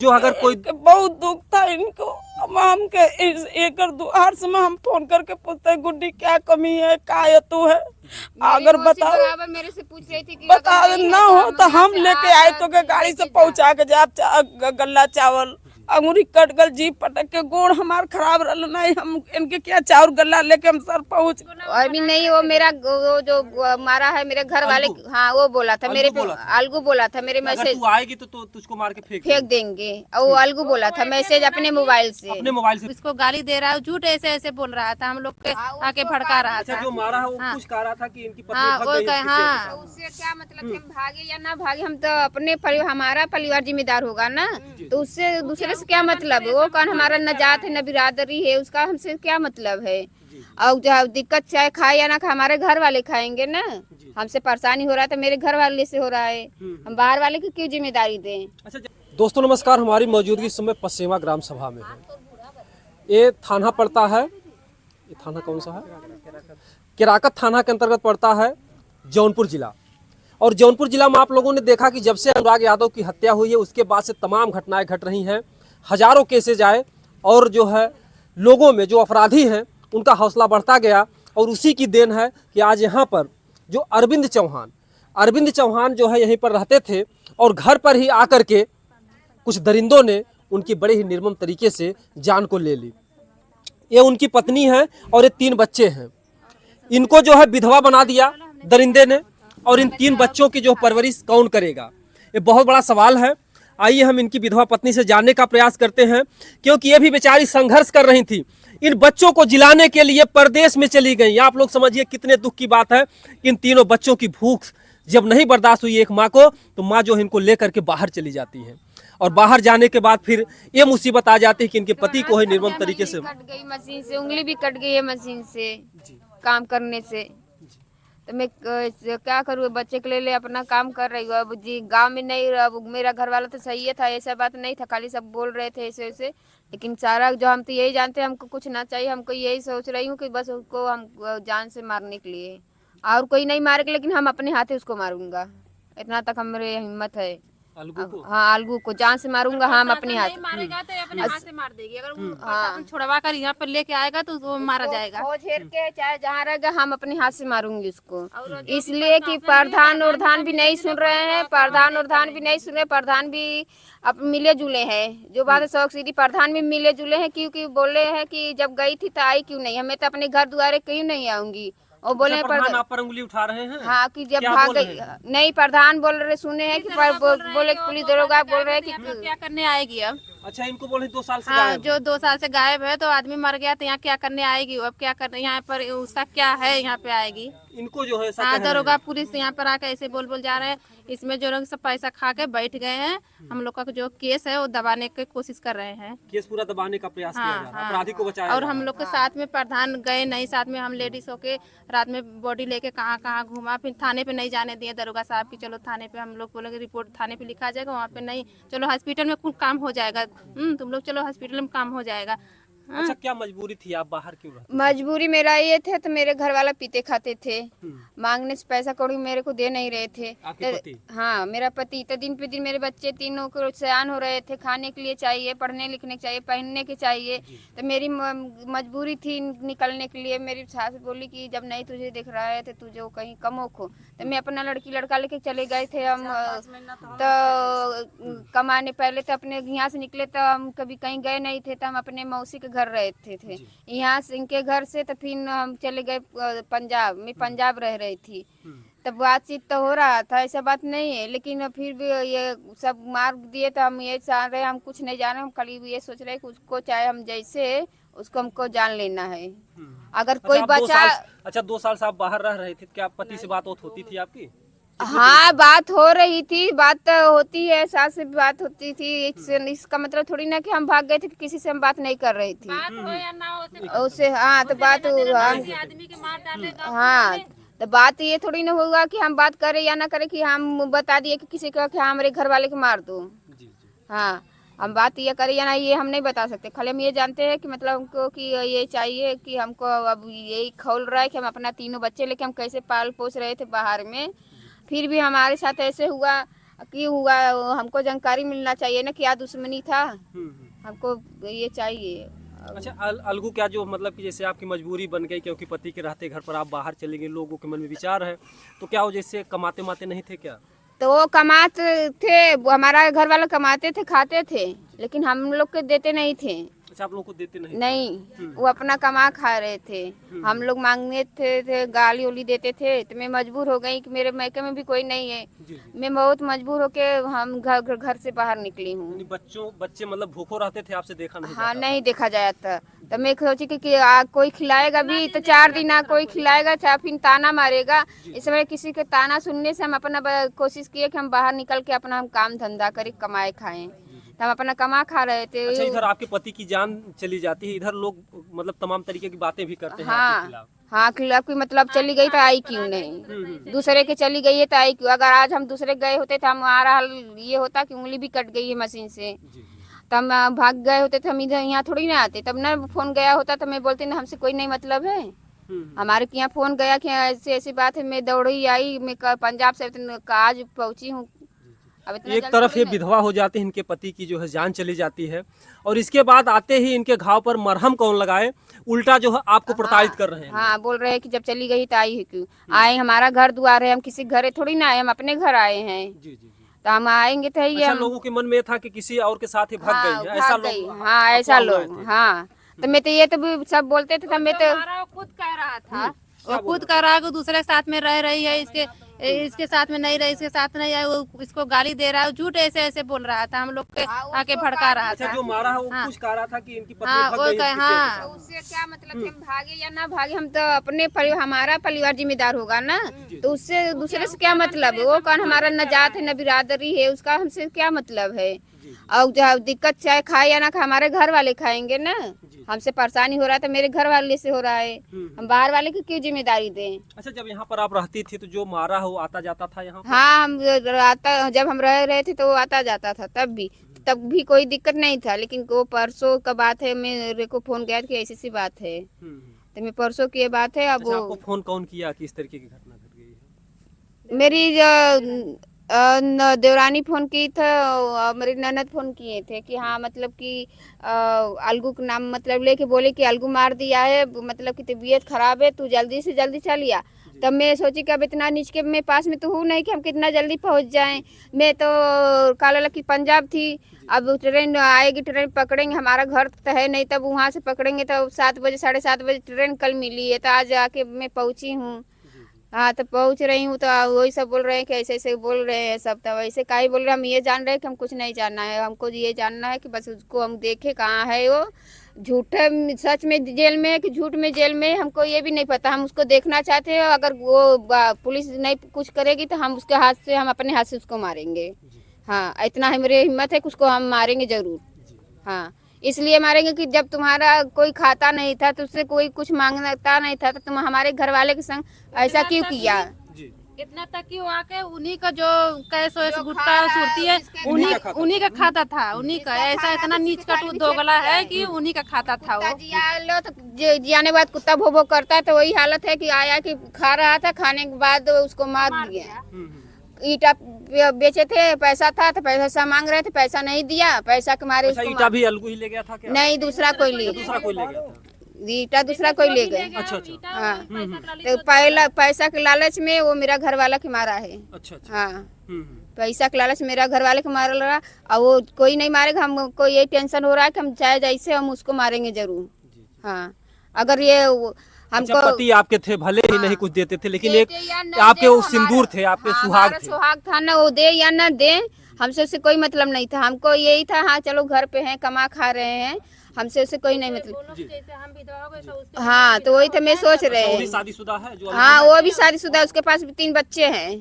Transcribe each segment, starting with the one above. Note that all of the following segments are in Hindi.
जो अगर कोई बहुत दुख था इनको। हम के एक दुआर से हम फोन करके पूछते हैं गुड्डी क्या कमी है क्या हेतु है, अगर बताओ बराबर मेरे से पूछ रही थी कि बता अगर नहीं ना है हो तो तो हम यहाँ हम से लेके आए तो के गाड़ी से पहुंचा के जाए गल्ला चावल अंगूरी कट गल जीप पटक के गोड़ हमार खराब रहा नहीं, हम इनके क्या चाउर गल्ला लेके हम सर पहुंच। अभी नहीं वो मेरा वो जो मारा है मेरे घर वाले, हाँ वो बोला था मेरे पे, अलगू बोला था मेरे अगर मैसेज तू आएगी तो तुझको मार के फेंक देंगे, और वो अलगू बोला था मैसेज अपने मोबाइल से। इसको गाली दे रहा है, झूठ ऐसे ऐसे बोल रहा था, हम लोग के आके भड़का रहा था। जो मारा है वो कुछ कह रहा था कि इनकी पत्नी हाँ भाग वो गई है, हाँ उससे क्या मतलब कि हम भागे या ना भागे, हम तो अपने हमारा परिवार जिम्मेदार होगा ना, तो उससे दूसरे से क्या मतलब है? वो कौन हमारा न जात है न बिरादरी है, उसका हमसे क्या मतलब है? और जो दिक्कत चाहे खाए या ना खाए हमारे घर वाले खाएंगे ना, हमसे परेशानी हो रहा है तो मेरे घर वाले से हो रहा है, हम बाहर वाले की क्यों जिम्मेदारी दें? दोस्तों नमस्कार, हमारी मौजूदगी इस समय पसेवा ग्राम सभा में है। ये थाना पड़ता है, ये थाना कौन सा है? केराकत थाना के अंतर्गत पड़ता है, जौनपुर जिला। और जौनपुर जिला में आप लोगों ने देखा कि जब से अनुराग यादव की हत्या हुई है उसके बाद से तमाम घटनाएं घट रही हैं, हजारों केसेज आए और जो है लोगों में जो अपराधी हैं उनका हौसला बढ़ता गया। और उसी की देन है कि आज यहाँ पर जो अरविंद चौहान जो है यहीं पर रहते थे और घर पर ही आकर के कुछ दरिंदों ने उनकी बड़े ही निर्मम तरीके से जान को ले ली। ये उनकी पत्नी है और ये 3 बच्चे हैं। इनको जो है विधवा बना दिया दरिंदे ने, और इन 3 बच्चों की जो परवरिश कौन करेगा, ये बहुत बड़ा सवाल है। आइए हम इनकी विधवा पत्नी से जानने का प्रयास करते हैं, क्योंकि ये भी बेचारी संघर्ष कर रही थी। इन बच्चों को जिलाने के लिए परदेश में चली गई। आप लोग समझिए कितने दुख की बात है। इन तीनों बच्चों की भूख जब नहीं बर्दाश्त हुई एक माँ को, तो माँ जो इनको लेकर के बाहर चली जाती है, और बाहर जाने के बाद फिर ये मुसीबत आ जाती है कि इनके पति को है निर्मम तरीके से कट गई मशीन से, उंगली भी कट गई है मशीन से काम करने से, तो मैं क्या करूँ? बच्चे के लिए अपना काम कर रही हूँ। अब जी गांव में नहीं, अब मेरा घर वाला तो सही है था, ऐसा बात नहीं था, खाली सब बोल रहे थे ऐसे ऐसे, लेकिन सारा जो हम तो यही जानते हैं हमको कुछ ना चाहिए। हमको यही सोच रही हूँ कि बस उसको हम जान से मारने के लिए, और कोई नहीं मारेगा, लेकिन हम अपने हाथ उसको मारूंगा, इतना तक हमारे हिम्मत है। हाँ अलगू को जान से मारूंगा, हम अपने हाथ। मारेगा तो अपने हाथ से मार देगी, अगर छुड़वा कर यहाँ पर लेके आएगा तो वो मारा जाएगा। खोज हेर के चाहे जहाँ रहेगा हम अपने हाथ से मारूंगी उसको, इसलिए कि प्रधान भी नहीं सुन रहे हैं, प्रधान भी नहीं सुन रहे। प्रधान भी अब मिले जुले हैं, जो बात है शौक सीधी प्रधान भी मिले जुले हैं, क्योंकि बोले हैं कि जब गई थी तो आई क्यों नहीं, हमें तो अपने घर द्वारे क्यों नहीं आऊंगी। और बोले प्रधान आप पर उंगली उठा रहे हैं। हाँ कि जब भाग गई नहीं, प्रधान बोल रहे सुने हैं कि बोले पुलिस दरोगा बोल रहे हैं कि क्या करने आएगी अब। अच्छा इनको बोले 2 साल से हाँ जो 2 साल से गायब है, तो आदमी मर गया तो यहाँ क्या करने आएगी? अब क्या करने यहाँ पर उसका क्या है, यहाँ पे आएगी? इनको जो है हाँ दरोगा पुलिस यहाँ पर आकर ऐसे बोल जा रहे हैं। इसमें जो लोग सब पैसा खा के बैठ गए हैं, हम लोग का जो केस है वो दबाने की कोशिश कर रहे हैं। केस पूरा दबाने का प्रयास किया जा रहा है, अपराधी को बचाया। और हम लोग के साथ में प्रधान गए नहीं, साथ में हम लेडीज होके रात में बॉडी लेके कहाँ कहाँ घुमा, फिर थाने पे नहीं जाने दिए दरोगा साहब की। चलो थाने पे, हम लोग बोलेंगे रिपोर्ट थाने पे लिखा जाएगा, वहाँ पे नहीं, चलो हॉस्पिटल में कुछ काम हो जाएगा, तुम लोग चलो हॉस्पिटल में काम हो जाएगा। अच्छा क्या मजबूरी थी, आप बाहर क्यों रहते? मजबूरी मेरा ये थे, तो मेरे घर वाला पीते खाते थे, मांगने से पैसा कौड़ी मेरे को दे नहीं रहे थे। हाँ मेरा पति तो दिन पे दिन, मेरे बच्चे तीनों को सयान हो रहे थे, खाने के लिए चाहिए, पढ़ने लिखने के चाहिए, पहनने के चाहिए, तो मेरी मजबूरी थी निकलने के लिए। मेरी सास बोली कि जब नहीं तुझे दिख रहा है तो तुझे कहीं कमो खो, तो मैं अपना लड़की लड़का लेके चले गए थे हम, तो कमाने। पहले तो अपने यहाँ से निकले तो हम कभी कहीं गए नहीं थे, तो हम अपने मौसी के घर रहते थे। यहाँ से इनके घर से तो फिर हम चले गए पंजाब में, पंजाब रह रही थी, तब बातचीत तो हो रहा था, ऐसा बात नहीं है, लेकिन फिर भी ये सब मार दिए। तो हम ये चाह रहे, हम कुछ नहीं जान रहे, हम खाली ये सोच रहे कि उसको चाहे हम जैसे उसको हमको जान लेना है। अगर कोई बचा। अच्छा 2 साल से आप बाहर रह रहे थे, क्या पति से बात होती थी आपकी? हाँ बात हो रही थी, बात तो होती है, सास से भी बात होती थी। इसका मतलब थोड़ी ना कि हम भाग गए थे कि किसी से हम बात नहीं कर रही थी। उससे हाँ तो बात हाँ तो बात ये थोड़ी ना होगा कि हम बात करें या ना करें, कि हम बता दिए कि किसी को कि हाँ हमारे घर वाले को मार दो। हाँ हम बात ये करें या ना ये हम नहीं बता सकते, खाली हम ये जानते हैं कि मतलब हमको कि ये चाहिए कि हमको अब यही खोल रहा है कि हम अपना तीनों बच्चे लेके हम कैसे पाल पोस रहे थे बाहर में, फिर भी हमारे साथ ऐसे हुआ। क्यों हुआ, हमको जानकारी मिलना चाहिए ना, क्या दुश्मनी था, हमको ये चाहिए। अच्छा अलगू क्या जो मतलब कि जैसे आपकी मजबूरी बन गई क्योंकि पति के रहते घर पर आप बाहर चले गए, लोगों के मन में विचार है, तो क्या वो जैसे कमाते माते नहीं थे क्या? तो वो कमाते थे, वो हमारा घर वाले कमाते थे, खाते थे, लेकिन हम लोग के देते नहीं थे। अच्छा आप लोगों को देते नहीं? नहीं, वो अपना कमा खा रहे थे, हम लोग मांगने थे गाली उली देते थे, तो मैं मजबूर हो गई कि मेरे मैके में भी कोई नहीं है। मैं बहुत मजबूर होके हम घर से बाहर निकली हूँ। बच्चे मतलब भूखो रहते थे, आपसे देखा नहीं हाँ जाता? नहीं देखा जाता, तो मैं सोची कि कोई खिलाएगा भी तो 4 दिन कोई खिलाएगा, चाहे फिर ताना मारेगा। इस वजह किसी के ताना सुनने से हम अपना कोशिश किए कि हम बाहर निकल के अपना हम काम धंधा करें, कमाए खाएं, तो हम अपना कमा खा रहे थे। अच्छा इधर आपके पति की जान चली जाती है, इधर लोग मतलब तमाम तरीके की बातें भी करते हैं आपके हाँ खिलाफ। हाँ, खिलाफ की मतलब चली गई तो आई क्यों नहीं, दूसरे के चली गई है तो आई क्यों। अगर आज हम दूसरे गए होते तो हमारा हाल ये होता कि उंगली भी कट गई है मशीन से, तो हम भाग गए होते तो हम इधर यहाँ थोड़ी ना आते। तब ना फोन गया होता तो मैं बोलती ना हमसे कोई नहीं मतलब है, हमारे के यहाँ फोन गया कि ऐसी ऐसी बात है, मैं दौड़ी आई, मैं पंजाब से आज पहुंची हूँ। एक तरफ ये विधवा हो जाती है, इनके पति की जो है जान चली जाती है, और इसके बाद आते ही इनके घाव पर मरहम कौन लगाए, उल्टा जो है आपको प्रताड़ित कर रहे हैं। हाँ बोल रहे हैं कि जब चली गई तो आई है क्यों, आए हमारा घर द्वार है, हम किसी घरे थोड़ी ना आए, हम अपने घर आए हैं। जी जी। तो हम आएंगे तो ये अच्छा, लोगों के मन में था कि किसी और के साथ ही भाग गई है, ऐसा लोग? हाँ ऐसा लोग, हाँ तो मैं तो ये तो भी सब बोलते थे, तो मैं तो खुद कह रहा था, वो खुद कह रहा है कि दूसरे के साथ में रह रही है, इसके साथ में नहीं रही, इसके साथ नहीं है, वो इसको गाली दे रहा है, झूठ ऐसे ऐसे बोल रहा था, हम लोग के आके भड़का रहा था। अच्छा जो मारा है वो कुछ कह रहा था कि इनकी पत्नी हाँ भाग वो गई है, हाँ, तो उससे क्या मतलब कि हम भागे या ना भागे, हम तो अपने हमारा परिवार जिम्मेदार होगा ना, तो उससे दूसरे से क्या मतलब है, वो कौन हमारा न जात है न बिरादरी है, उसका हमसे क्या मतलब है। और जो दिक्कत चाहे खाए या ना खाए, हमारे घर वाले खाएंगे ना, हमसे परेशानी हो रहा है तो मेरे घर वाले से हो रहा है, हम बाहर वाले की क्यों जिम्मेदारी दें। अच्छा जब यहाँ पर आप रहती थी तो जो मारा है वो आता जाता था यहाँ पर? हाँ हम जब हम रह रहे थे तो वो आता जाता था, तब भी कोई दिक्कत नहीं था, लेकिन वो परसों का बात है, मेरे को फोन गया कि ऐसी सी बात है, तो मैं परसों की ये बात है। अब अच्छा, आपको फोन कौन किया कि इस तरीके की घटना घट गई है? मेरी देवरानी फोन की था, मेरी ननद फोन किए थे कि हाँ मतलब कि अलगू का नाम मतलब लेके बोले कि अलगू मार दिया है, मतलब कि तबीयत खराब है, तू जल्दी से जल्दी चलिया। तब मैं सोची कि अब इतना नीच के मैं पास में तो हूँ नहीं कि हम कितना जल्दी पहुँच जाएं। मैं तो काला की पंजाब थी, अब ट्रेन आएगी, ट्रेन पकड़ेंगे, हमारा घर तो है नहीं, तब वहाँ से पकड़ेंगे, तब 7 बजे 7:30 बजे ट्रेन कल मिली है, तो आज आके मैं पहुँची हूँ। हाँ तो पहुँच रही हूँ, तो वही सब बोल रहे हैं कि ऐसे ऐसे बोल रहे हैं सब, तो वैसे का ही बोल रहे हैं, हम ये जान रहे हैं कि हम कुछ नहीं जानना है, हमको ये जानना है कि बस उसको हम देखे कहाँ है वो, झूठे सच में जेल में है कि झूठ में जेल में है, हमको ये भी नहीं पता, हम उसको देखना चाहते हैं। अगर वो पुलिस नहीं कुछ करेगी तो हम उसके हाथ से, हम अपने हाथ से उसको मारेंगे। हाँ इतना है मेरी हिम्मत है कि उसको हम मारेंगे जरूर। हाँ इसलिए मारेंगे कि जब तुम्हारा कोई खाता नहीं था, तो उससे कोई कुछ मांगता नहीं था, तो तुम हमारे घर वाले के संग ऐसा क्यों किया। इतना तक कि वहाँ के उन्हीं का जो कैश वैस गुटका सुरती है, उन्हीं का खाता था, उन्हीं का, ऐसा इतना नीच कटु दोगला है कि उन्हीं का खाता था वो। जियाने बाद कुत्ता भो भो करता है, तो वही हालत है कि आया कि खा रहा था, खाने के बाद उसको मार दिया। ईटा बेचे थे, पैसा था तो पैसा मांग रहे थे, पैसा नहीं दिया, पैसा के मारे उसको ईटा भी अलगू ही ले गया था क्या? नहीं, दूसरा कोई ले दूसरा कोई ले गया था? ईटा दूसरा कोई ले गए। अच्छा अच्छा। हाँ तो पहला पैसा के लालच में वो मेरा घर वाला के मारा है। अच्छा अच्छा। हाँ पैसा के लालच मेरा घर वाले के मारा रहा, और वो कोई नहीं मारेगा, हमको ये टेंशन हो रहा है कि हम चाहे जैसे हम उसको मारेंगे जरूर। हाँ अगर ये हमको पति आपके थे, भले ही नहीं कुछ देते थे, लेकिन एक आपके वो सिंदूर थे, आपके सुहाग थे। सुहाग था ना, वो दे या ना दे, हमसे उससे कोई मतलब नहीं था, हमको यही था हाँ चलो घर पे हैं, कमा खा रहे हैं, हमसे उससे कोई नहीं मतलब। हाँ तो वही तो मैं सोच रहे हैं। शादीशुदा है जो? हाँ वो भी शादीशुदा, उसके पास भी 3 बच्चे हैं,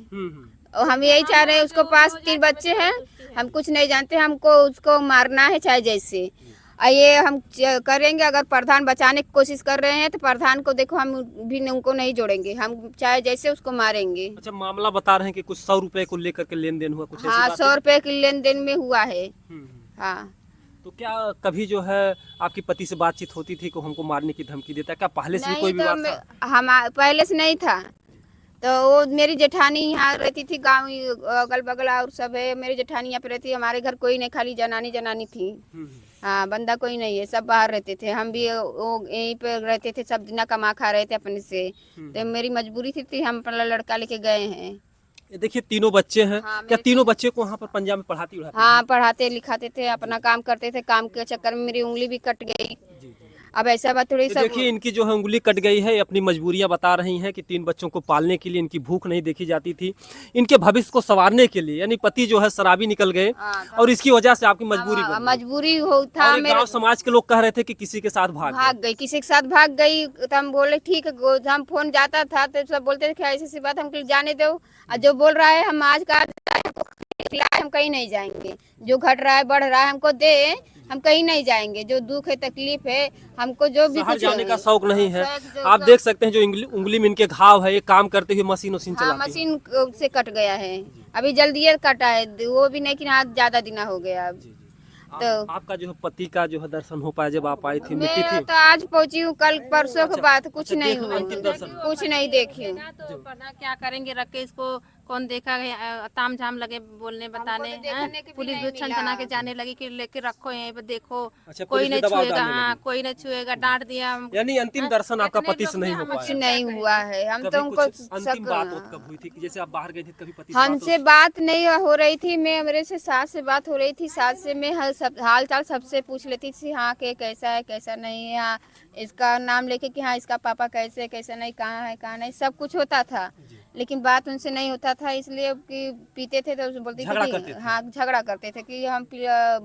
और हम यही चाह रहे हैं, उसके पास 3 बच्चे हैं, हम कुछ नहीं जानते, हमको उसको मारना है चाहे जैसे। ये हम करेंगे, अगर प्रधान बचाने की कोशिश कर रहे हैं तो प्रधान को देखो, हम भी उनको नहीं जोड़ेंगे, हम चाहे जैसे उसको मारेंगे। अच्छा मामला बता रहे हैं कि कुछ 100 रुपए को लेकर के लेन देन हुआ कुछ? हाँ 100 रुपए के लेन देन में हुआ है। हाँ तो क्या कभी जो है आपकी पति से बातचीत होती थी कि हमको मारने की धमकी देता है क्या? पहले से भी कोई भी बात था? हम पहले से नहीं था, तो वो मेरी जेठानी यहाँ रहती थी, गांव अगल बगल और सब है, मेरी जेठानी यहाँ पे रहती है। हमारे घर कोई नहीं, खाली जनानी थी। हाँ, बंदा कोई नहीं है, सब बाहर रहते थे। हम भी वो यहीं पे रहते थे, सब दिन कमा खा रहे थे अपने से। तो मेरी मजबूरी थी हम अपना लड़का लेके गए हैं। ये देखिए तीनों बच्चे हैं। हाँ, क्या तीनों बच्चे को वहाँ पर पंजाब में पढ़ाती उढ़ाती? हाँ, पढ़ाते लिखाते थे, अपना काम करते थे। काम के चक्कर में मेरी उंगली भी कट गई। अब ऐसा बात थोड़ी। तो सब देखिए इनकी जो है उंगली कट गई है, अपनी मजबूरियां बता रही हैं कि 3 बच्चों को पालने के लिए इनकी भूख नहीं देखी जाती थी। इनके भविष्य को संवारने के लिए यानी पति जो है शराबी निकल गए और इसकी वजह से आपकी मजबूरी बन गई। मजबूरी हो था। और गांव समाज के लोग कह रहे थे कि किसी के साथ भाग गई, किसी के साथ भाग गई। तो हम बोले ठीक है, हम फोन जाता था तो सब बोलते थे कि ऐसी सी बात, हमको जाने दो। और जो बोल रहा है हम आज का हम कहीं नहीं जाएंगे, जो घट रहा है बढ़ रहा है हमको दे, हम कहीं नहीं जाएंगे। जो दुख है तकलीफ है हमको, जो भी शहर जाने का शौक नहीं है। आप देख सकते हैं जो उंगली में इनके घाव है, ये काम करते हुए मशीन हाँ, चलाती है। मशीन से कट गया है, अभी जल्दी कटा है, वो भी नहीं कि हाँ ज्यादा दिन हो गया। तो आपका जो है पति का जो है दर्शन हो पाया जब आप आई थी? मिट्टी थी तो आज पहुंची हूँ, कल परसों के बाद कुछ नहीं देखा हुआ, अंतिम दर्शन? कुछ नहीं देखी हूँ। तो पढ़ना क्या करेंगे, रख के इसको कौन देखा, ताम झाम लगे बोलने बताने। पुलिस भी छन छना के जाने लगी कि लेके रखो यहीं पे देखो। अच्छा, कोई पुलिस भी नहीं दबाव छुएगा, डालने हाँ लगी। कोई नहीं छुएगा, डांट दिया। यानी अंतिम दर्शन आपका पति से नहीं हो कुछ पाया? नहीं हुआ है। हम कभी तो उनको कुछ अंतिम बात कब हुई थी कि जैसे आप बाहर गई थी कभी पति से हमसे बात नहीं हो रही थी। मैं मेरे से सास से बात हो रही थी, सास से मैं हाल चाल सबसे पूछ लेती थी, हाँ के कैसा है कैसा नहीं है, हाँ इसका नाम लेके कि हाँ इसका पापा कैसे कैसा नहीं, कहाँ है कहाँ नहीं, सब कुछ होता था। लेकिन बात उनसे नहीं होता था, इसलिए कि पीते थे तो बोलती थी कि हाँ झगड़ा करते थे कि हम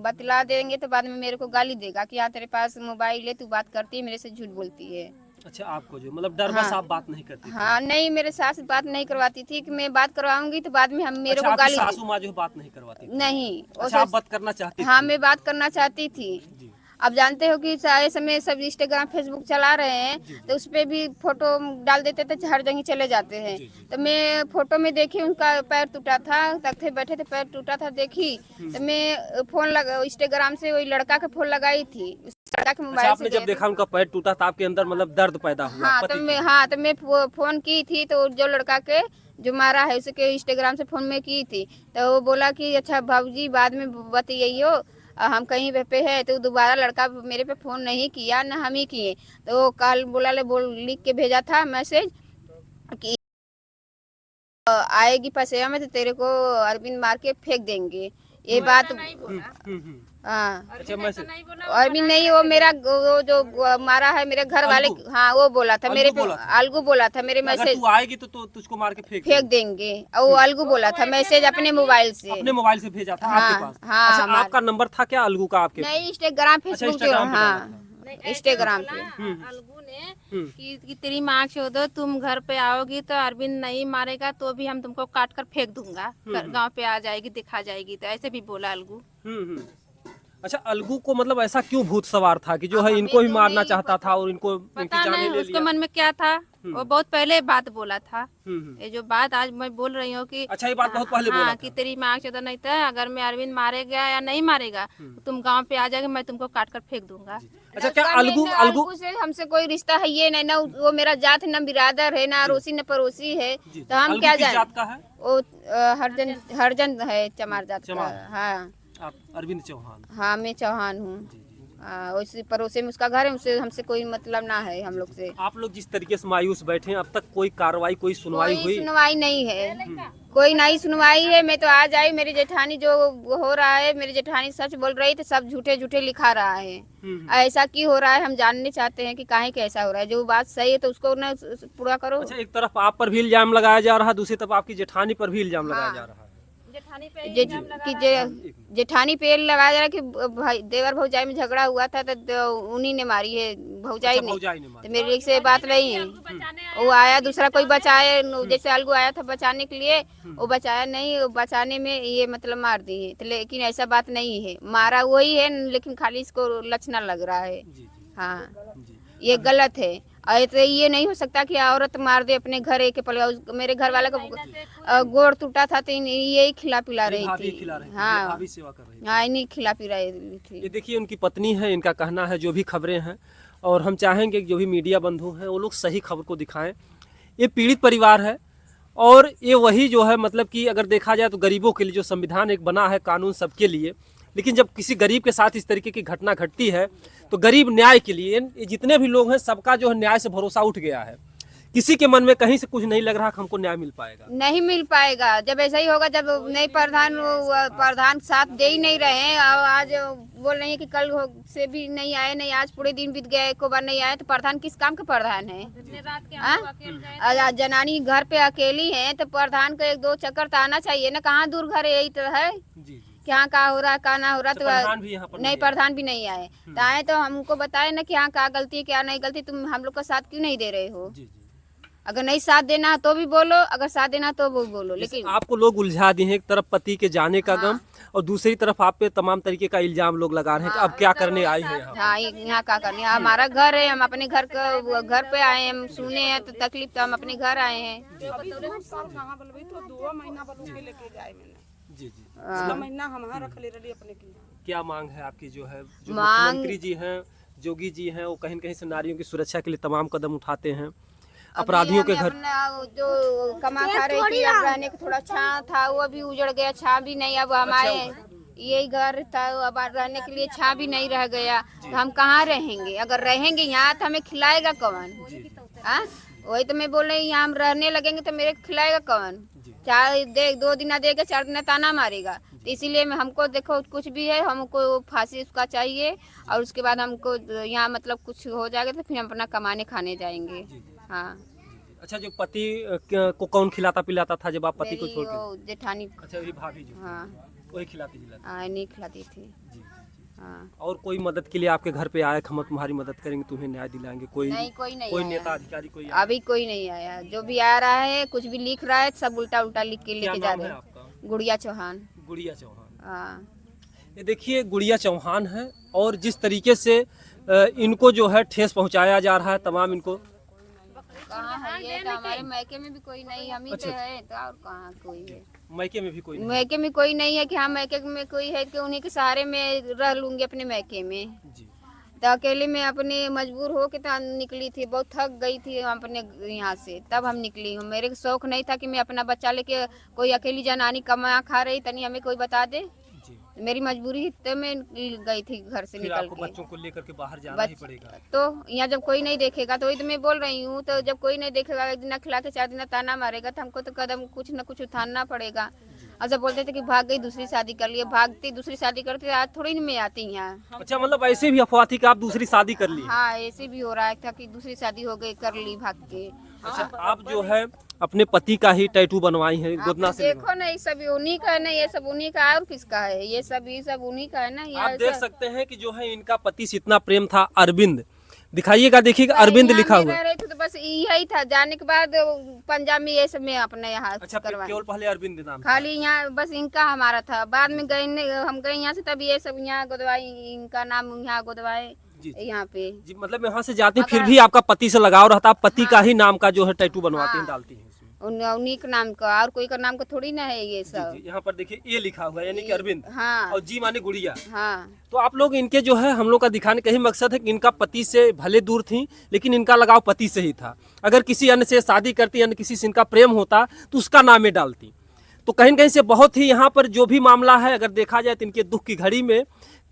बतला देंगे तो बाद में मेरे को गाली देगा कि हाँ तेरे पास मोबाइल है, तू बात करती है, मेरे से झूठ बोलती है। अच्छा, आपको जो मतलब डर बस आप बात नहीं करती थी? हाँ नहीं, मेरे सास बात नहीं करवाती थी कि मैं बात करवाऊंगी तो बाद में हम मेरे अच्छा, को गाली सासू माँ जो बात नहीं करवाती थी? नहीं। अच्छा, आप बात करना चाहती थी? हाँ मैं बात करना चाहती थी। अब जानते हो कि सारे समय सब इंस्टाग्राम फेसबुक चला रहे हैं, तो उस पे भी फोटो डाल देते थे, हर जगह चले जाते हैं। तो मैं फोटो में देखी उनका पैर टूटा था, तख्ते बैठे थे, पैर टूटा था देखी, तो मैं फोन लगा इंस्टाग्राम से वही लड़का का फोन लगाई थी, उस लड़का के मोबाइल आपने जब देखा उनका पैर टूटा था आपके अंदर मतलब दर्द पैदा हुआ? हाँ तो मैं फोन की थी, तो जो लड़का के जो मारा है उसके इंस्टाग्राम से फोन में की थी, तो वो बोला कि अच्छा भाऊजी बाद में बताइयो, हम कहीं पे है। तो दोबारा लड़का मेरे पे फोन नहीं किया, न हम ही किए। तो वो कल लिख के भेजा था मैसेज कि आएगी पसेवा में तो तेरे को अरविंद मार के फेंक देंगे, ये बात। हाँ और भी नहीं, वो मेरा वो जो मारा है मेरे घर वाले, हाँ वो बोला था मेरे पे, अलगू बोला था मेरे मैसेज, तू आएगी तो तुझको मार के फेंक देंगे। और वो अलगू बोला था मैसेज अपने मोबाइल से भेजा था आपके पास? हाँ अच्छा, आपका नंबर था क्या अलगू का आपके? नहीं, इंस्टाग्राम फेसबुक पे, हाँ इंस्टाग्राम पे। अलगू ने कि तेरी माँ चौदह तुम घर पे आओगी तो अरविंद नहीं मारेगा तो भी हम तुमको काट कर फेंक दूंगा, गांव पे आ जाएगी दिखा जाएगी, तो ऐसे भी बोला अलगू। अच्छा, अलगू को मतलब ऐसा क्यों भूत सवार था कि जो है इनको ही मारना चाहता था और इनको पता नहीं उसके मन में क्या था। वो बहुत पहले बात बोला था, ये जो बात आज मैं बोल रही हूँ कि अच्छा ये बात बहुत पहले बोला था कि तेरी माँ चौदह नहीं था, अगर मैं अरविंद मारेगा या नहीं मारेगा तो तुम गांव पे आ जाएगा, मैं तुमको काट कर फेंक दूंगा। अच्छा, क्या अलगू से हमसे कोई रिश्ता है ये नहीं, ना वो मेरा जात न बिरादर है, ना अड़ोसी न पड़ोसी है, तो हम क्या जाने। वो हरजन है, चमार जात का। हाँ आप अरविंद चौहान? हाँ मैं चौहान हूँ, उसी पड़ोसी में उसका घर है, उससे हमसे कोई मतलब ना है हम लोग से। आप लोग जिस तरीके से मायूस बैठे हैं, अब तक कोई कार्रवाई कोई सुनवाई हुई? सुनवाई नहीं है, कोई नई सुनवाई है। मैं तो आज आई, मेरी जेठानी जो हो रहा है, मेरी जेठानी सच बोल रही तो सब झूठे झूठे लिखा रहा है। ऐसा क्यों हो रहा है हम जानने चाहते हैं कि काहे कैसा हो रहा है। जो बात सही है तो उसको न पूरा करो। अच्छा, एक तरफ आप पर भी इल्जाम लगाया जा रहा है, दूसरी तरफ आपकी जेठानी पर भी इल्जाम लगाया जा रहा है। जेठानी पे लगाया जा रहा है कि देवर भौजाई में झगड़ा हुआ था तो उन्हीं ने मारी है, भौजाई ने। तो मेरी से बात नहीं है, वो आया दूसरा कोई बचाए, जैसे अलगू आया था बचाने के लिए, वो बचाया नहीं, वो बचाने में ये मतलब मार दी है। तो लेकिन ऐसा बात नहीं है, मारा वही है, लेकिन खाली इसको लक्षणा लग रहा है। हाँ ये गलत है। तो ये नहीं हो सकता कि औरत मार दे अपने घर एक पल। मेरे घर वाला का गोड़ टूटा था तो यही खिला पिला रही थी। हाँ इन्हीं खिला पिला रही थी। ये देखिए उनकी पत्नी है, इनका कहना है जो भी खबरें हैं, और हम चाहेंगे कि जो भी मीडिया बंधु हैं वो लोग सही खबर को दिखाएं। ये पीड़ित परिवार है और ये वही जो है मतलब कि अगर देखा जाए तो गरीबों के लिए जो संविधान एक बना है, कानून सबके लिए, लेकिन जब किसी गरीब के साथ इस तरीके की घटना घटती है तो गरीब न्याय के लिए, ये जितने भी लोग हैं सबका जो है न्याय से भरोसा उठ गया है। किसी के मन में कहीं से कुछ नहीं लग रहा कि हमको न्याय मिल पाएगा। नहीं मिल पाएगा। जब ऐसा ही होगा, जब नए प्रधान साथ दे ही नहीं रहे हैं, और आज बोल रहे हैं कि कल से भी नहीं आए, नहीं आज पूरे दिन बीत गए, एक बार नहीं आए, तो प्रधान किस काम के प्रधान है? जनानी घर पे अकेली है तो प्रधान का 1-2 चक्कर तो आना चाहिए ना। कहाँ दूर घर यही तो है, क्या क्या हो रहा है, क्या ना हो रहा। तो नहीं, प्रधान भी नहीं आए, तो आए तो हमको बताए ना कि हाँ क्या गलती है क्या नहीं गलती, तुम हम लोग का साथ क्यों नहीं दे रहे हो? अगर नहीं साथ देना है तो भी बोलो, अगर साथ देना तो वो बोलो। लेकिन आपको लोग उलझा दिए हैं, एक तरफ पति के जाने का गम और दूसरी तरफ आप पे तमाम तरीके का इल्जाम लोग लगा रहे हैं कि अब क्या करने आई हैं यहाँ। हाँ, यहाँ क्या करने, हमारा घर है, हम अपने घर पे आए हैं, हम सुने हैं तो तकलीफ, तो हम अपने घर आए हैं। जी। महीना हमारा रख ले रही अपने की। क्या मांग है आपकी? जो है जो मुख्यमंत्री जी हैं, जोगी जी हैं, वो कहीं न कहीं से नारियों की सुरक्षा के लिए तमाम कदम उठाते हैं। अपराधियों के घर जो कमा खा रही थी, अब रहने को थोड़ा छां था, वो भी उजड़ गया, छां भी नहीं। अब हमारे यही घर था, अब रहने के लिए छां भी नहीं रह गया, तो हम कहाँ रहेंगे? अगर रहेंगे यहाँ तो हमें खिलाएगा कौन? वही तो मैं बोल रही, यहाँ हम रहने लगेंगे तो मेरे खिलाएगा कौन? 2 दिन देगा, 4 दिन ताना मारेगा। तो इसीलिए हमको देखो कुछ भी है, हमको फांसी उसका चाहिए, और उसके बाद हमको यहाँ मतलब कुछ हो जाएगा तो फिर हम अपना कमाने खाने जाएंगे। हाँ। अच्छा, जो पति को कौन खिलाता पिलाता था जब आप पति को छोड़ के? जेठानी। अच्छा, वही भाभी जो। हाँ, वही खिलाती जिलाती। हाँ, नहीं खिलाती थी। हाँ। और कोई मदद के लिए आपके घर पे आए, हम तुम्हारी मदद करेंगे, तुम्हें न्याय दिलाएंगे? कोई नहीं, कोई नहीं, कोई नेता अधिकारी कोई अभी कोई नहीं आया। जो भी आ रहा है कुछ भी लिख रहा है, सब उल्टा उल्टा लिख के लेके जा रहे हैं। गुड़िया चौहान। गुड़िया चौहान। हाँ। ये देखिए, गुड़िया चौहान है, और जिस तरीके से इनको जो है ठेस पहुंचाया जा रहा है तमाम इनको। कहाँ है ये? तो हमारे मैके में भी कोई नहीं, हम ही तो है, तो और कहाँ कोई है? मैके में भी कोई नहीं? मैके में कोई नहीं है कि हाँ मैके में कोई है कि उन्हीं के सहारे में रह लूंगी अपने मैके में। जी। तो अकेले में अपने मजबूर हो के तो निकली थी, बहुत थक गई थी अपने यहाँ से, तब हम निकली हूँ। मेरे को शौक नहीं था कि मैं अपना बच्चा लेके कोई अकेली जनानी कमा खा रही, तनी हमें कोई बता दे। मेरी मजबूरी थी तो मैं गई थी घर से निकल के। बच्चों को लेकर के बाहर जाना ही पड़ेगा। तो यहाँ जब कोई नहीं देखेगा, तो वही तो मैं बोल रही हूँ, तो जब कोई नहीं देखेगा, 1 दिन खिला के 4 दिन ताना मारेगा, तो हमको तो कदम कुछ न कुछ उठाना पड़ेगा। और जब बोलते थे कि भाग गई, दूसरी शादी कर लिए, भागती दूसरी शादी करती, आज थोड़ी मैं आती यहाँ। अच्छा, मतलब ऐसे भी अफवाह थी कि आप दूसरी शादी कर ली? हाँ, ऐसे भी हो रहा था कि दूसरी शादी हो गई, कर ली भाग के। अच्छा, आप जो है अपने पति का ही टैटू बनवाई है गोदना से? देखो ना, ये सब उन्हीं का है ना, ये सब उन्हीं का है, और किसका है? ये सब उन्हीं का है ना। आप देख सकते हैं कि जो है इनका पति से इतना प्रेम था। अरविंद, दिखाइएगा, देखिएगा अरविंद लिखा हुआ है। तो बस यही था, जाने के बाद पंजाब में ये सब में अपने यहाँ। अच्छा, केवल पहले अरविंद नाम खाली यहाँ बस इनका हमारा था। बाद में हम गए यहाँ से, तब ये सब यहाँ गोदवाई, इनका नाम यहाँ गोदवाए यहाँ पे। जी, मतलब यहाँ से जाते हैं फिर भी आपका पति से लगाव रहता, पति का ही नाम का जो है टैटू बनवाते हैं, डालती हैं उन्हीं के नाम का, और कोई का नाम का थोड़ी ना है ये सब। यहाँ पर देखिए ये लिखा हुआ है, यानी कि अरविंद। हाँ। और जी माने गुड़िया। हाँ। तो आप लोग इनके जो है हम लोग का दिखाने का ही मकसद है कि इनका पति से भले दूर थी, लेकिन इनका लगाव पति से ही था। अगर किसी अन्य से शादी करती, अन्य किसी से इनका प्रेम होता, तो उसका नाम में डालती। तो कहीं न कहीं से बहुत ही यहाँ पर जो भी मामला है, अगर देखा जाए तो इनके दुख की घड़ी में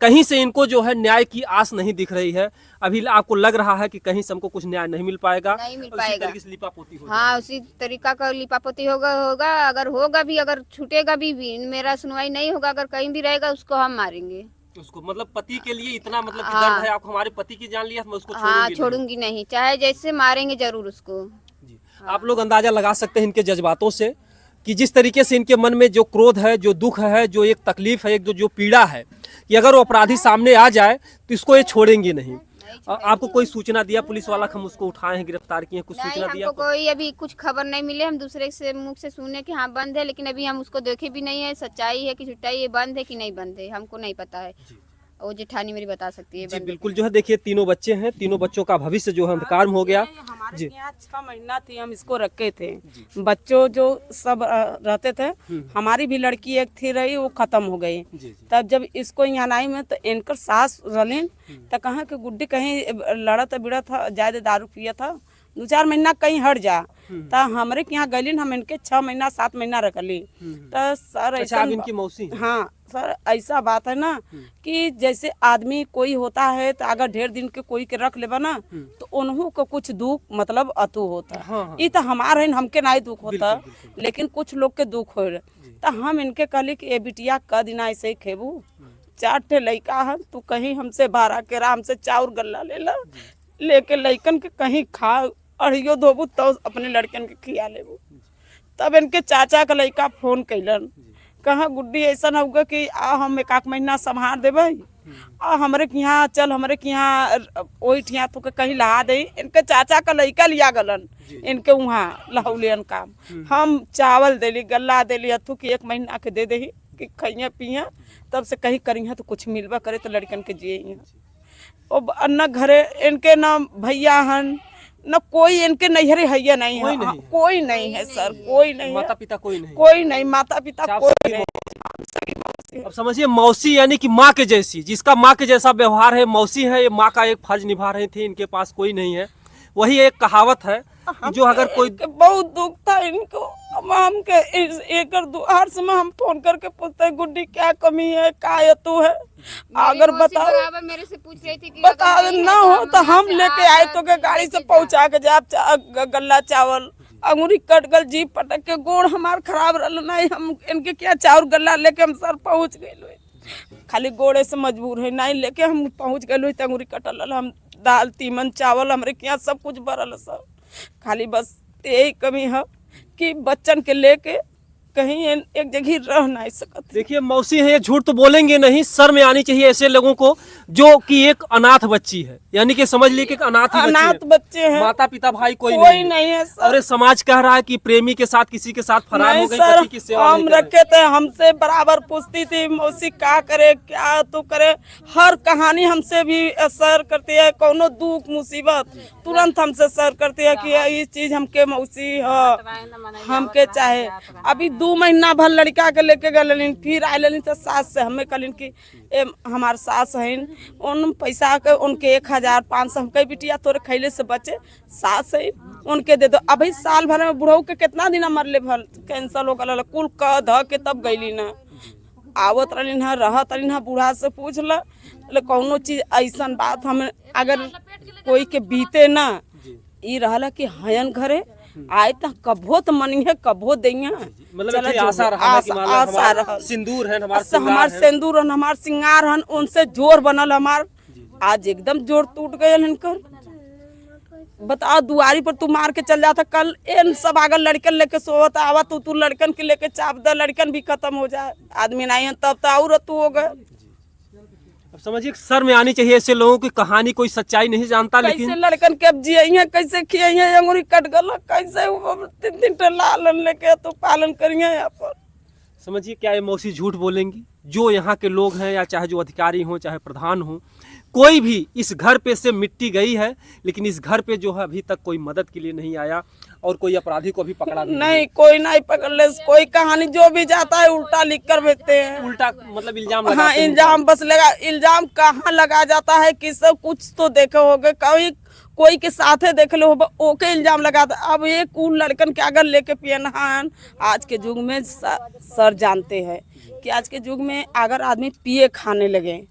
कहीं से इनको जो है न्याय की आस नहीं दिख रही है। अभी आपको लग रहा है कि कहीं से हमको कुछ न्याय नहीं मिल पाएगा, नहीं मिल पाएगा। उसी लिपापोती हो हाँ, उसी तरीका का लिपापोती होगा। अगर होगा भी, अगर छूटेगा भी मेरा सुनवाई नहीं होगा, अगर कहीं भी रहेगा उसको हम मारेंगे उसको। मतलब पति के लिए इतना मतलब कि दर्द है, आप हमारे पति की जान लिया, मैं उसको छोड़ूंगी नहीं, चाहे जैसे मारेंगे जरूर उसको। जी। आप लोग अंदाजा लगा सकते हैं इनके जज्बातों से कि जिस तरीके से इनके मन में जो क्रोध है, जो दुख है, जो एक तकलीफ है, एक जो पीड़ा है, कि अगर वो अपराधी सामने आ जाए तो इसको ये छोड़ेंगे नहीं। आपको कोई सूचना दिया पुलिस वाला, हम उसको उठाए हैं, गिरफ्तार किए हैं, कुछ सूचना दिया? हमको कोई अभी कुछ खबर नहीं मिले। हम दूसरे से मुख से सुने कि हाँ बंद है, लेकिन अभी हम उसको देखे भी नहीं है, सच्चाई है कि झूठाई है, बंद है कि नहीं बंद है, हमको नहीं पता है। वो जेठानी मेरी बता सकती है। जी बिल्कुल, जो है देखिए 3 बच्चे हैं, 3 बच्चों का भविष्य जो है अंधकार में हो गया। हमारे यहाँ 6 महीना थी, हम इसको रखे थे। बच्चों जो सब रहते थे, हमारी भी लड़की एक थी रही, वो खत्म हो गई। तब जब इसको यहाँ आई में तो इनकर सास रलीन तो कहा कि गुड्डी कहीं लड़ा था, बिड़ा था, ज्यादा दारू पिया था, 2-4 महीना कहीं हट जा तो हमरे के यहाँ गलीन हम इनके 6 महीना 7 महीना रखली तो सर अच्छा, ऐसा आप इनकी मौसी हैं? हाँ सर ऐसा बात है ना कि जैसे आदमी कोई होता है तो अगर ढेर दिन के कोई के रख लेबा ना तो उन्हों को कुछ दुख मतलब अतु होता है। हाँ, हाँ। ये तो हमारे हमके नहीं दुख होता बिल्कुल, बिल्कुल। लेकिन कुछ लोग के दुख हो तो हम इनके कहली कि ए बिटिया क दिन ऐसे ही खेबू 4 ठे लड़का है तू कहीं हमसे भाड़ा के राम से चाउर गल्ला लेके लड़कन के कहीं खा अड़ियो धोबू तो अपने लड़कन के खिया लेबू। तब इनके चाचा का लड़का फोन कैलन कहा गुड्डी ऐसा होगा कि आ हम 1 महीना संभाल देवे आ हमरे के यहाँ चल हमरे के यहाँ वही ठिया तो कहीं लहा दे। इनके चाचा का लड़का लिया गलन इनके वहाँ लहौलियन काम हम चावल देली गल्ला देली हथू कि 1 महीना के दे दही कि खइया पिया तब से कहीं करिया तो कुछ मिलवा करे तो लड़कन के जिये न घरे इनके ना भैया हन न कोई इनके नैहरे हैया नहीं है कोई नहीं है सर कोई नहीं माता पिता कोई नहीं माता पिता कोई नहीं। अब समझिए मौसी यानी कि माँ के जैसी, जिसका माँ के जैसा व्यवहार है मौसी है, ये माँ का एक फर्ज निभा रही थी। इनके पास कोई नहीं है। वही एक कहावत है जो अगर कोई बहुत दुख था इनको हम के एक दुआर से हम फोन करके पूछते गुड्डी क्या कमी है का तू है अगर बता मेरे से पूछ रही थी कि बता ना हो तो हम लेके आए तो के गाड़ी से पहुंचा के जाब गल्ला चावल अंगूरी कट गल जी पटक के गोड़ हमार खराब रहा नहीं हम इनके क्या चाउर गल्ला लेके हम सर पहुंच गए खाली गोड़े से मजबूर है नहीं लेके हम पहुंच गए तो अंगूरी कटल हम दाल तीमन चावल हमरे के यहाँ सब कुछ भरल सब खाली बस यही कमी है कि बच्चन के लेके कहीं एक जगह रह नहीं सकते। देखिए मौसी है, ये झूठ तो बोलेंगे नहीं, शर्म में आनी चाहिए ऐसे लोगों को जो कि एक अनाथ बच्ची है, यानी कि समझ लीजिए कि अनाथ बच्चे हैं, माता पिता भाई कोई नहीं है सर। और ये समाज कह रहा है कि प्रेमी के साथ किसी के साथ फरार हो गई, पति की सेवा हम रखे थे हमसे बराबर पूछती थी मौसी क्या करे क्या तो करे, हर कहानी हमसे भी असर करती है, कोनो दुख मुसीबत तुरंत हमसे असर करती है कि ये चीज हमके मौसी है हमके चाहे। अभी 2 महीना भर लड़का के लेके गए फिर आए तो सास से हमें कहलिन कि हमार सास है उन पैसा के उनके 1500 हम कही बिटिया तोरे खैले से बचे सास है उनके दे दो। अभी साल भर में बुढ़ऊ के कितना दिन मरले भर कैंसर हो गल कुल क ध के तब गईली न आवत रही न रहत रही न बूढ़ा से पूछ ल कौनो चीज ऐसा बात हम अगर कोई के बीते ना ई रहला कि हयन घरे आए तो कभो तो मनी है कभो देंगे मतलब आशा रहा सिंदूर है हमार सिंदूर है हमार सिंगार है उनसे जोर बनल हमार आज एकदम जोर टूट गए इनकर। बता दुआरी पर तू मार के चल जाता कल इन सब अगर लड़कन लेके सोवत आवा तू लड़कन के लेके चाप द लड़कन भी खत्म हो जाए आदमी नहीं है तब तो और तू हो गए। अब समझिए सर में आनी चाहिए ऐसे लोगों की कहानी, कोई सच्चाई नहीं जानता लेकिन कैसे लड़कन के अब जिये कैसे खिये अंगूरी कट गल कैसे 3 लालन लेके तो पालन करिए यहाँ पर। समझिए क्या ये मौसी झूठ बोलेंगी? जो यहाँ के लोग हैं या चाहे जो अधिकारी हों चाहे प्रधान हों, कोई भी इस घर पे से मिट्टी गई है लेकिन इस घर पे जो है अभी तक कोई मदद के लिए नहीं आया और कोई अपराधी को भी पकड़ा नहीं कोई नहीं पकड़ ले। कोई कहानी जो भी जाता है उल्टा लिख कर भेजते हैं, उल्टा मतलब इल्जाम हाँ इल्जाम बस लगा। इल्जाम कहाँ लगा जाता है कि सब कुछ तो देखे होगे कभी कोई के साथे देख लो ओके इल्जाम लगाता। अब ये कूल लड़कन के अगर लेके पियनहान आज के युग में सर जानते हैं कि आज के युग में अगर आदमी पिए खाने लगे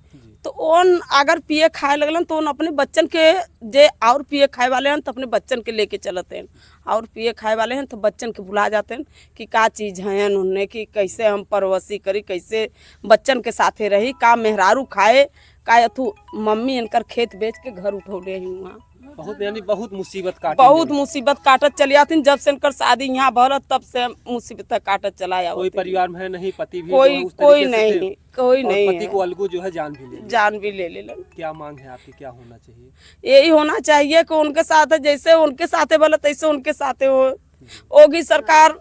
तो उन अगर पिए खाए लगलन तो उन अपने बच्चन के जे और पिए खाए वाले हैं तो अपने बच्चन के लेके चलते हैं और पिए खाए वाले हैं तो बच्चन के भुला जाते हैं कि का चीज़ है उन्होंने कि कैसे हम परवसी करी कैसे बच्चन के साथे रही का मेहरारू खाए का अथू मम्मी इनकर खेत बेच के घर उठौले ही वहाँ बहुत यानी बहुत मुसीबत काटत चली आती। जब से इनकर शादी यहाँ भर तब से मुसीबत काटत चलाया। कोई परिवार में है नहीं, पति भी कोई नहीं पति को अलगू जो है जान भी ले ले। क्या मांग है आपकी, क्या होना चाहिए? यही होना चाहिए कि उनके साथ जैसे उनके साथे बोला तैसे उनके साथे होगी सरकार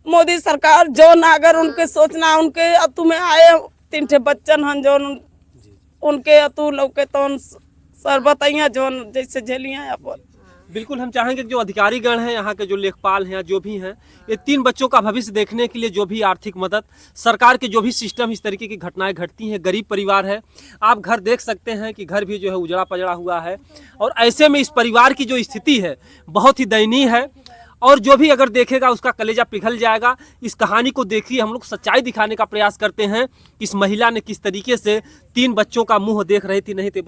मोदी सरकार जो ना अगर उनके सोचना उनके अतु में आए 3 बच्चन हन जो उनके अतु लौके तो सरबत जो जैसे झेलिया अपन बिल्कुल हम चाहेंगे कि जो अधिकारीगण हैं, यहाँ के जो लेखपाल हैं, जो भी हैं, ये 3 बच्चों का भविष्य देखने के लिए जो भी आर्थिक मदद, सरकार के जो भी सिस्टम, इस तरीके की घटनाएं घटती हैं, गरीब परिवार है, आप घर देख सकते हैं कि घर भी जो है उजड़ा पजड़ा हुआ है, और ऐसे में इस परिवार की जो स्थिति है बहुत ही दयनीय है, और जो भी अगर देखेगा उसका कलेजा पिघल जाएगा। इस कहानी को देखिए, हम लोग सच्चाई दिखाने का प्रयास करते हैं कि इस महिला ने किस तरीके से 3 बच्चों का मुंह देख रही थी, नहीं तो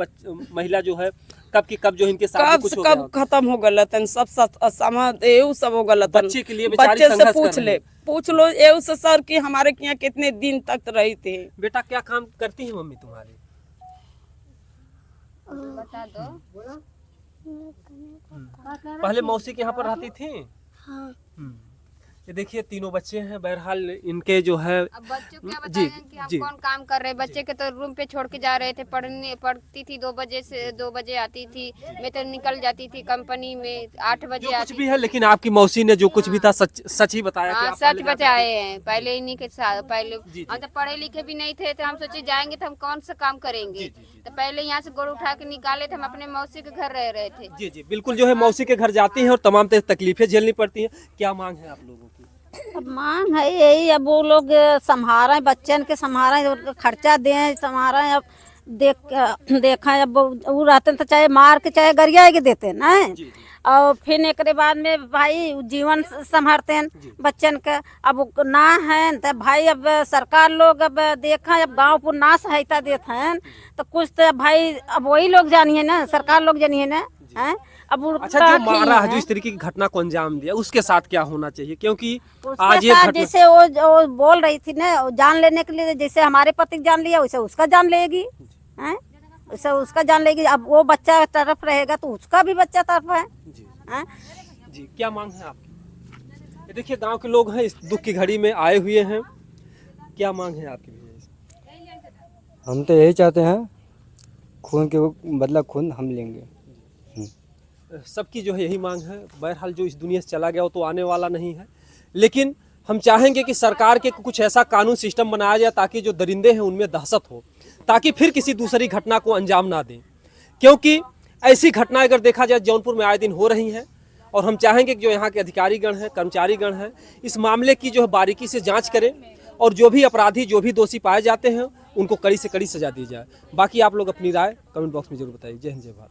महिला जो है कब की कब जो इनके साथ कुछ हो गया कब खत्म हो गलतन सब समाज एऊ सब हो गलतन। बच्चे के लिए बेचारी बच्चे से संघर्ष पूछ कर रही ले, है। पूछ लो एऊ से सर कि हमारे यहाँ कितने दिन तक रही थे। बेटा क्या काम करती है मम्मी तुम्हारी? बता दो। पहले मौसी के यहाँ पर रहती थी? हाँ। ये देखिए 3 बच्चे हैं, बहरहाल इनके जो है अब बच्चों को क्या जी, बताएंगे कि हम जी। कौन काम कर रहे हैं। बच्चे के तो रूम पे छोड़ के जा रहे थे, पढ़ती थी 2 बजे से 2 बजे आती थी, मैं तो निकल जाती थी कंपनी में 8 बजे जो कुछ आती भी है, लेकिन आपकी मौसी ने जो कुछ भी था सच ही बताया कि हाँ आप सच पहले जाते बताए हैं। पहले इन्हीं के साथ पहले जी। हम तो पढ़े लिखे भी नहीं थे, तो हम सोचे जाएंगे तो हम कौन सा काम करेंगे। तो पहले यहाँ से गोड़ उठा के निकाले थे, हम अपने मौसी के घर रह रहे थे। जी जी बिल्कुल, जो है मौसी के घर जाती हैं और तमाम तकलीफें झेलनी पड़ती हैं। क्या मांग है आप लोगों की? अब मांग है यही, अब वो लोग संभालें, बच्चन के संभालें, उनका खर्चा दें, संभालें। अब देखा अब वो रहते तो चाहे मार के चाहे गरिया के देते ना, और फिर एक बाद में भाई जीवन संभालते हैं बच्चन का। अब ना है तो भाई अब सरकार लोग अब देखा, अब गांव पर ना सहायता देते हैं तो कुछ तो भाई अब वही लोग जानिए ना, सरकार लोग जानिए ना हैं। अब अच्छा, जो मारा है, जो इस तरीके की घटना को अंजाम दिया, उसके साथ क्या होना चाहिए? क्योंकि आज ये घटना जैसे वो बोल रही थी ना, जान लेने के लिए, जैसे हमारे पति जान लिया वैसे उसका जान लेगी, हैं? वैसे उसका जान लेगी। अब वो बच्चा तरफ रहेगा तो उसका भी बच्चा तरफ है, हैं? जी क्या मांग है आपकी? ये देखिए गांव के लोग हैं, इस दुख की घड़ी में आए हुए हैं। क्या मांग है आपकी? हम तो यही चाहते हैं, खून के बदला खून हम लेंगे। सबकी जो है यही मांग है। बहरहाल जो इस दुनिया से चला गया वो तो आने वाला नहीं है, लेकिन हम चाहेंगे कि सरकार के कुछ ऐसा कानून सिस्टम बनाया जाए ताकि जो दरिंदे हैं उनमें दहशत हो, ताकि फिर किसी दूसरी घटना को अंजाम ना दें। क्योंकि ऐसी घटनाएं अगर देखा जाए जौनपुर में आए दिन हो रही हैं, और हम चाहेंगे कि जो यहाँ के अधिकारीगण हैं, कर्मचारीगण हैं, इस मामले की जो है बारीकी से जाँच करें, और जो भी अपराधी, जो भी दोषी पाए जाते हैं उनको कड़ी से कड़ी सजा दी जाए। बाकी आप लोग अपनी राय कमेंट बॉक्स में जरूर बताइए। जय हिंद, जय भारत।